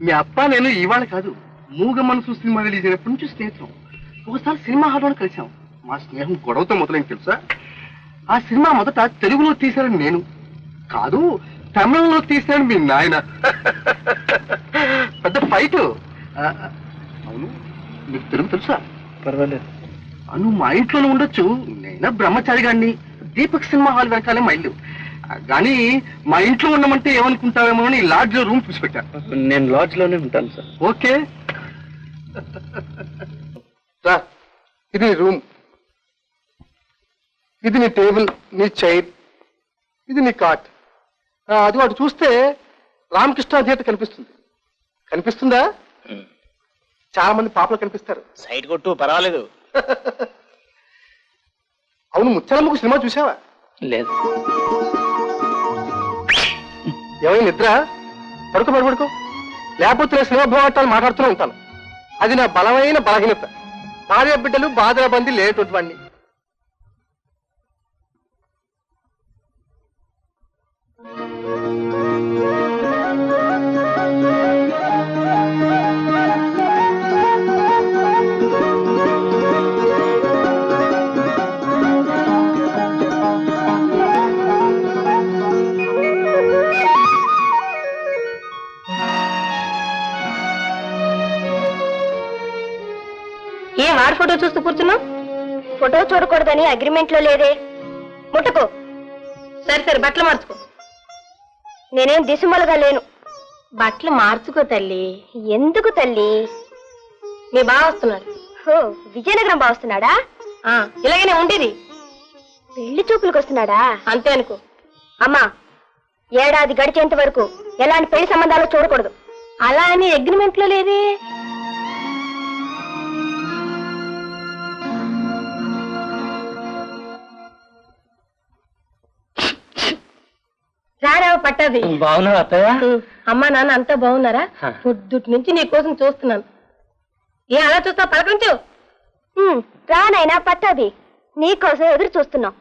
మీ అప్ప నేను ఇవాళ కాదు మూగ మనసు సినిమా రిలీజ్ అయినప్పటి నుంచి స్నేహితులం. ఒకసారి సినిమా హాల్లో కలిసాం. మా స్నేహం గొడవతో మొదలైంది తెలుసా. ఆ సినిమా మొదట తెలుగులో తీశారని నేను కాదు, తమిళంలో తీశారని మీ నాయన. పెద్ద ఫైట్. అవును, మీకు తెలుగు తెలుసా? పర్వాలేదు. నువ్వు మా ఇంట్లోనే ఉండొచ్చు. నేనా బ్రహ్మచారిగాడిని. దీపక్ సినిమా హాల్ వెనకాలే మా ఇల్లు. కానీ మా ఇంట్లో ఉన్నామంటే ఏమనుకుంటావేమో అని లాడ్జ్ లో రూమ్ చూసి పెట్టా. నేను లాడ్జ్ లోనే ఉంటాను సార్. ఓకే సార్, ఇది నీ రూమ్, ఇది నీ టేబుల్, నీ చైర్, ఇది నీ కాట్. అది వాడు చూస్తే రామకృష్ణ థియేటర్ కనిపిస్తుంది. కనిపిస్తుందా? చాలా మంది పాపలు కనిపిస్తారు. సైడ్ కొట్టు, పర్వాలేదు. అవును, ముత్యాలమ్మకు సినిమా చూసావా? లేదు. ఏమైనా నిద్ర? పడుకో. లేకపోతే నేను సినిమా భోగట్టాలు మాట్లాడుతూనే ఉంటాను. అది నా బలమైన బలహీనత. భార్య బిడ్డలు బాధల బంది లేనటువంటి వాడిని. ఏం ఆడ ఫోటో చూస్తూ కూర్చున్నావు? ఫోటో చూడకూడదని అగ్రిమెంట్ లో లేదే. ముట్టుకో. సరే బట్టలు మార్చుకో. నేనేం దిశమలుగా లేను. బట్టలు మార్చుకో తల్లి. ఎందుకు తల్లి? మీ బావ వస్తున్నాడు. విజయనగరం బావ వస్తున్నాడా? ఇలాగనే ఉండేది. పెళ్లి చూపులకు వస్తున్నాడా? అంతే అనుకో. అమ్మా, ఏడాది గడిచేంత వరకు ఎలాంటి పెళ్లి సంబంధాలు చూడకూడదు. అలా అని అగ్రిమెంట్ లో లేదే. రారావు పట్టది. బాగున్నా అత్తయ్య? అమ్మా నాన్న అంతా బాగున్నారా? పొద్దుటి నుంచి నీ కోసం చూస్తున్నాను. ఏ అలా చూస్తావు? పలకరించు. రానైనా పట్టది, నీకోసం ఎదురు చూస్తున్నాం.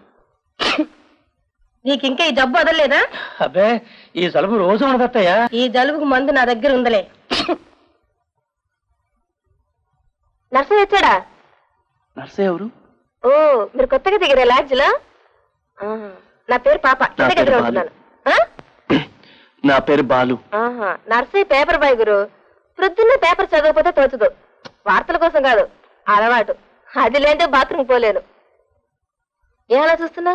నీకింకా ఈ జబ్బు వదలలేదా? అబ్బే, ఈ జలుబు రోజు ఉండదు అత్తయ్య. ఈ జలుబుకు మందు నా దగ్గర ఉందలే. నర్సు వచ్చాడా? నర్సు ఎవరు? ఓ, మీరు కొత్తగా దిగారా లాడ్జ్ లో? నా పేరు పాప. దగ్గర ఉంటున్నాను. నా పేరు బాలు. నర్సీ పేపర్ బాయ్ గురు. ప్రొద్దున్నే పేపర్ చదవకపోతే తోచదు. వార్తల కోసం కాదు, అలవాటు. అది లేదే బాత్రూమ్ పోలేను. ఏమలా చూస్తున్నా?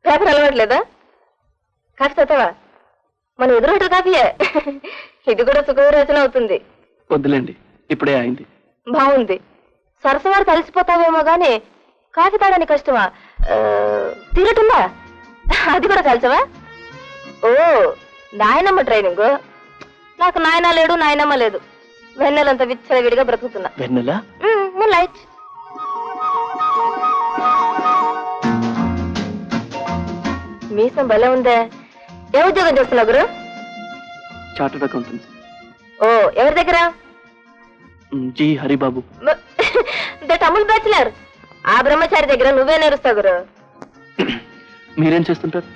పేపర్ అలవాట్లేదా? కాఫీ చదవా? మన ఎదురు కాఫీయే. ఇది కూడా సుఖవిరోచన అవుతుంది. వద్దులేండి, ఇప్పుడే అయింది. బాగుంది. సరసవారు కలిసిపోతావేమో గాని కాఫీ తాగడానికి కష్టమా? తిరగటుందా? అది కూడా కలిసవా? ఓ, నాయనమ్మ ట్రైనింగ్. నాకు నాయన లేడు, నాయనమ్మ లేదు. వెన్నెలంతా విచ్చలవిడిగా బ్రతుకుతున్నా. వెన్నెల? లైట్. మీసం భలే ఉందే. ఏ ఉద్యోగం చేస్తున్నావు గురు? Chartered accountant. ఓ, ఎవరి దగ్గర? జీ హరిబాబు. That Amul bachelor. ఆ బ్రహ్మచారి దగ్గర నువ్వే నేరుస్తావు గురు. మీరేం చేస్తుంటారు?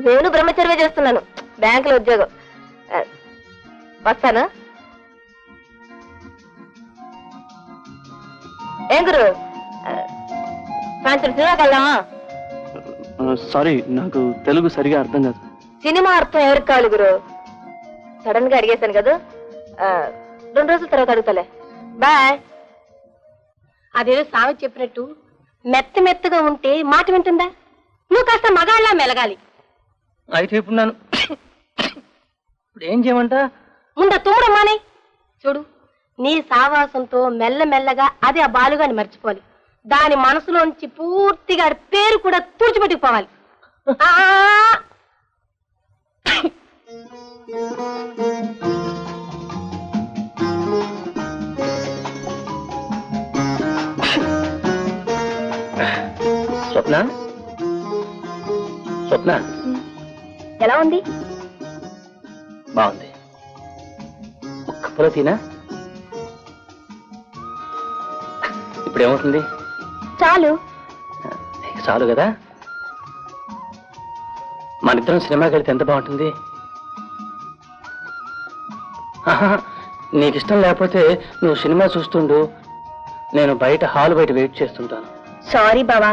నేను బ్రహ్మచర్యమే చేస్తున్నాను, బ్యాంకులో ఉద్యోగం. వస్తాను. ఏం గురు, సాయంత్రం సినిమాకి వెళ్దామా? సారీ, నాకు తెలుగు సరిగా అర్థం కాదు. సినిమా అర్థం ఎవరికి కావాలి గురు? సడన్ గా అడిగేశాను కదా. 2 రోజుల తర్వాత అడుగుతలే. బాయ్. అదేదో సామెత చెప్పినట్టు మెత్త మెత్తగా ఉంటే మాట వింటుందా? నువ్వు కాస్త మగాళ్ళ మెలగాలి. అయితే ఇప్పుడు నన్ను ఇప్పుడు ఏం చేయమంట? ముందు తుమ్మడమ్మానే. చూడు, నీ సావాసంతో మెల్లమెల్లగా అది ఆ బాలుగాని మర్చిపోవాలి. దాని మనసులోంచి పూర్తిగా పేరు కూడా తుడిచిపెట్టుకుపోవాలి. స్వప్న, స్వప్న ఎలా ఉంది? బాగుంది. ఒక్క పొల తినా? ఇప్పుడు ఏమవుతుంది? చాలు. చాలు కదా. మన ఇద్దరం సినిమాకి వెళ్తే ఎంత బాగుంటుంది. నీకు ఇష్టం లేకపోతే నువ్వు సినిమా చూస్తుండు, నేను బయట హాల్ బయట వెయిట్ చేస్తుంటాను. సారీ బావా,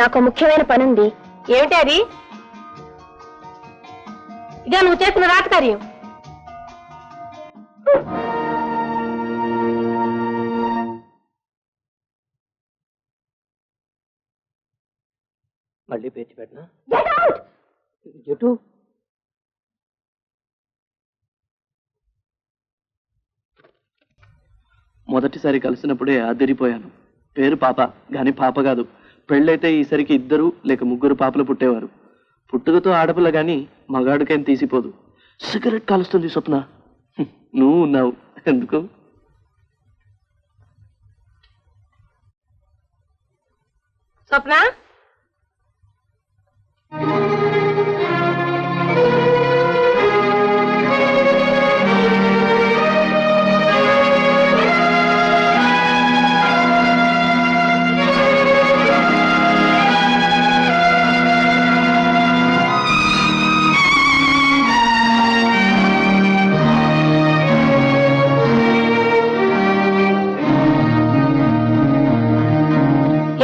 నాకు ముఖ్యమైన పని ఉంది. ఏమిటి అది? ఇక నువ్వు చేసిన రాతకార్యం. మళ్ళీ పేచి పెట్టినా ఎటు? మొదటిసారి కలిసినప్పుడే అదిరిపోయాను. పేరు పాప, గాని పాప కాదు. పెళ్ళైతే ఈసరికి 2 లేక 3 పాపలు పుట్టేవారు. పుట్టుకతో ఆడపిల్ల గాని మగాడికేం తీసిపోదు. సిగరెట్ కాలుస్తుంది స్వప్న. నువ్వు ఉన్నావు ఎందుకు? స్వప్న,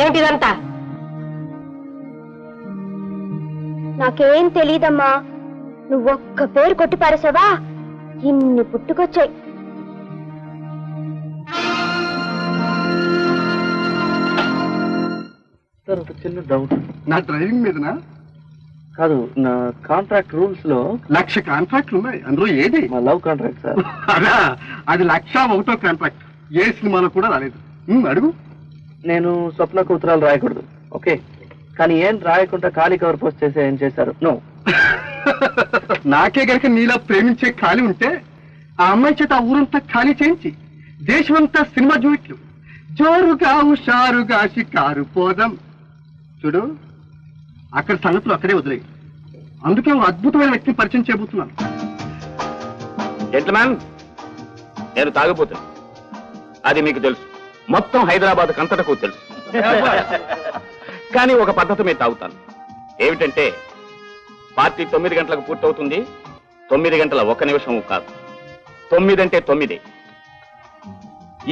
ఏమిటిదంతా? నాకేం తెలీదమ్మా. నువ్వొక్క పేరు కొట్టి పారేసావా, ఇన్ని పుట్టుకొచ్చాయి. ఒక చిన్న డౌట్. నా డ్రైవింగ్ మీదనా? కాదు, నా కాంట్రాక్ట్ రూల్స్ లో 1,00,000 కాంట్రాక్ట్లు ఉన్నాయి. అందులో ఏది మా లవ్ కాంట్రాక్ట్ సార్. అదా, అది 1,01వ కాంట్రాక్ట్. ఏ సినిమాలో కూడా రాలేదు. అడుగు. నేను స్వప్నకు ఉత్తరాలు రాయకూడదు, ఓకే, కానీ ఏం రాయకుండా ఖాళీ కవర్ పోస్ట్ చేసి ఏం చేశారు? నో. నాకే గనక నీలా ప్రేమించే ఖాళీ ఉంటే ఆ అమ్మాయి చేత ఆ ఊరంతా ఖాళీ చేయించి దేశమంతా సినిమా జూయిట్లు, జోరుగా హుషారుగా షికారు పోదాం. చూడు, అక్కడ సంగతులు అక్కడే వదిలేయి. అందుకే ఒక అద్భుతమైన వ్యక్తిని పరిచయం చేయబోతున్నాను. జెంట్మెన్, నేను తాగిపోతాను, అది మీకు తెలుసు. మొత్తం హైదరాబాద్ కంతటకు తెలుసు. కానీ ఒక పద్ధతి మీద తాగుతాను. ఏమిటంటే, పార్టీ 9 గంటలకు పూర్తవుతుంది. 9 గంటల 1 నిమిషం కాదు, 9 అంటే 9.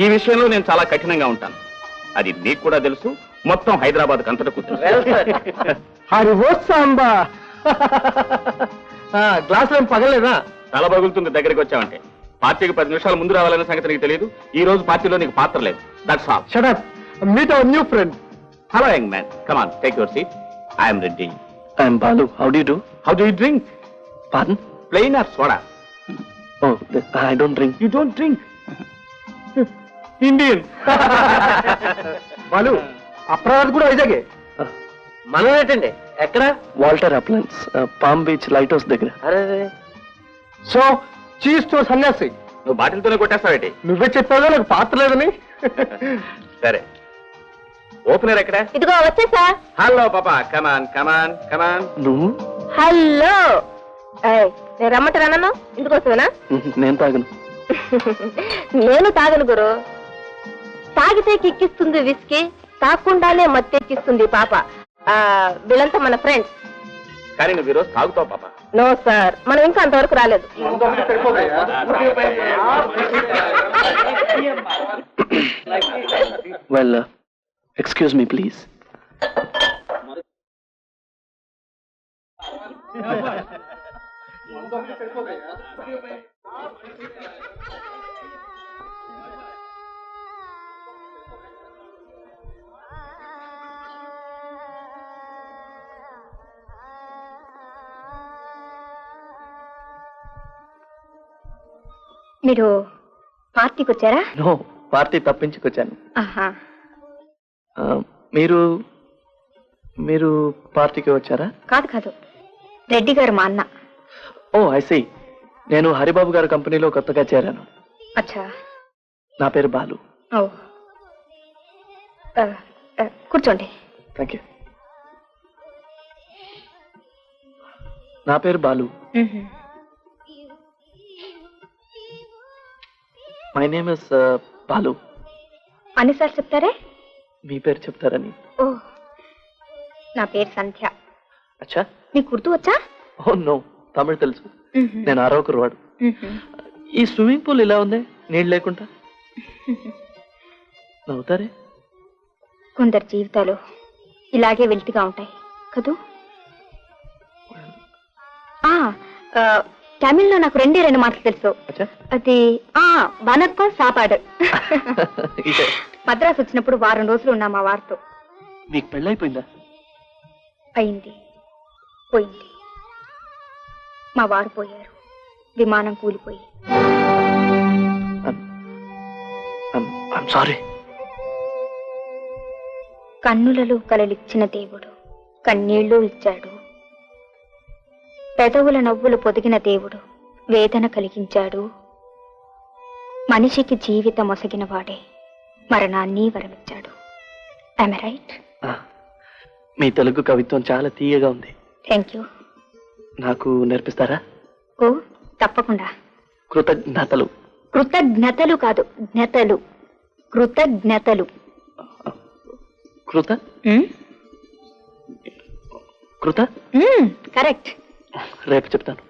ఈ విషయంలో నేను చాలా కఠినంగా ఉంటాను. అది మీకు కూడా తెలుసు, మొత్తం హైదరాబాద్ కంతటకు తెలుసు. సాంబా గ్లాసులు ఏం పగలేదా? తల పగులుతుంది దగ్గరికి వచ్చావంటే. పార్టీకి 10 నిమిషాల ముందు రావాలనే సంగతి నీకు తెలియదు. ఈ రోజు పార్టీలో నీకు పాత్ర లేదు. That's all. Shut up. Meet our new friend. Hello young man, come on, take your seat. I am Reddy. I am Balu. How do you do? How do you drink? Pardon? Plain or soda? Oh, I don't drink. You don't drink? Indian. Balu, Apradh కూడా వైజాగే. మనం ఏంటండి? ఎక్కడ? Walter appliances, palm beach lighthouse దగ్గర. అరే, so cheese తో సన్యాసి. నువ్వు బాటిల్తోనే కొట్టేస్తావేటి? నువ్వే చెప్పావుగా నాకు పాత్ర లేదని. సరే, ఓపెనర్ ఎక్కడ? ఇదిగో వచ్చేసా. హలో పాపా, కమాన్ కమాన్ కమాన్. నువ్వు? హలో. నేను రమ్మంటారా? ఇందుకోసమేనా? నేను తాగను. నేను తాగను గురు. తాగితే కిక్కిస్తుంది విస్కీ, తాగకుండానే మత్తెక్కిస్తుంది పాప. వీళ్ళంతా మన ఫ్రెండ్స్. కానీ నువ్వు ఈరోజు తాగుతావు పాపా. నో సార్, మనం ఇంకా అంతవరకు రాలేదు. Well, excuse me please. మీరు పార్టీకి వచ్చారా? నో, పార్టీ తప్పించుకొచ్చాను. ఆహా. మీరు మీరు పార్టీకి వచ్చారా? కాదు కాదు, రెడ్డి గారు మా అన్న. ఓ, ఐ సీ. నేను హరిబాబు గారి కంపెనీలో కొత్తగా చేరాను. అచ్చా. నా పేరు బాలు. ఓ, కూర్చోండి. Thank you. నా పేరు Balu. My name is Balu. అన్నిసార్లు చెప్తారే? మీ పేరు చెప్తారని. ఓ, నా పేరు సంధ్య. అచ్చా. మీకు ఉర్దూ వచ్చా? ఓ నో, తమిళ్ తెలుసు. నేను అరవకురు వాడు. ఈ స్విమ్మింగ్ పూల్ ఇలా ఉంది నీళ్ళు లేకుండా. నవ్వుతారే? కొందరు జీవితాలు ఇలాగే వెలితిగా ఉంటాయి కదూ. తమిళ్లో నాకు రెండు మాటలు తెలుసు. అచ్చా. అది వనక్కం సాపాడు. ఇదే. మద్రాసు వచ్చినప్పుడు 1 వారం రోజులు ఉన్నా మా వారితో. నీకు పెళ్ళైపోయిందా? అయింది, పోయింది. మా వారు పోయారు, విమానం కూలిపోయి. సారీ. కన్నులలో కలలిచ్చిన దేవుడు కన్నీళ్లు ఇచ్చాడు. పెదవుల నవ్వులు పొదిగిన దేవుడు వేదన కలిగించాడు. మనిషికి జీవితం ఒసగిన వాడే మరణాన్ని వరమిచ్చాడు. Am I right? మీ తెలుగు కవిత్వం చాలా తీయగా ఉంది. Thank you. నాకు నేర్పిస్తారా? ఓ తప్పకుండా. కృతజ్ఞతలు. కృతజ్ఞతలు కాదు, జ్ఞతలు. కృతజ్ఞతలు. కృత కృత కరెక్ట్. రేపు చెప్తాను.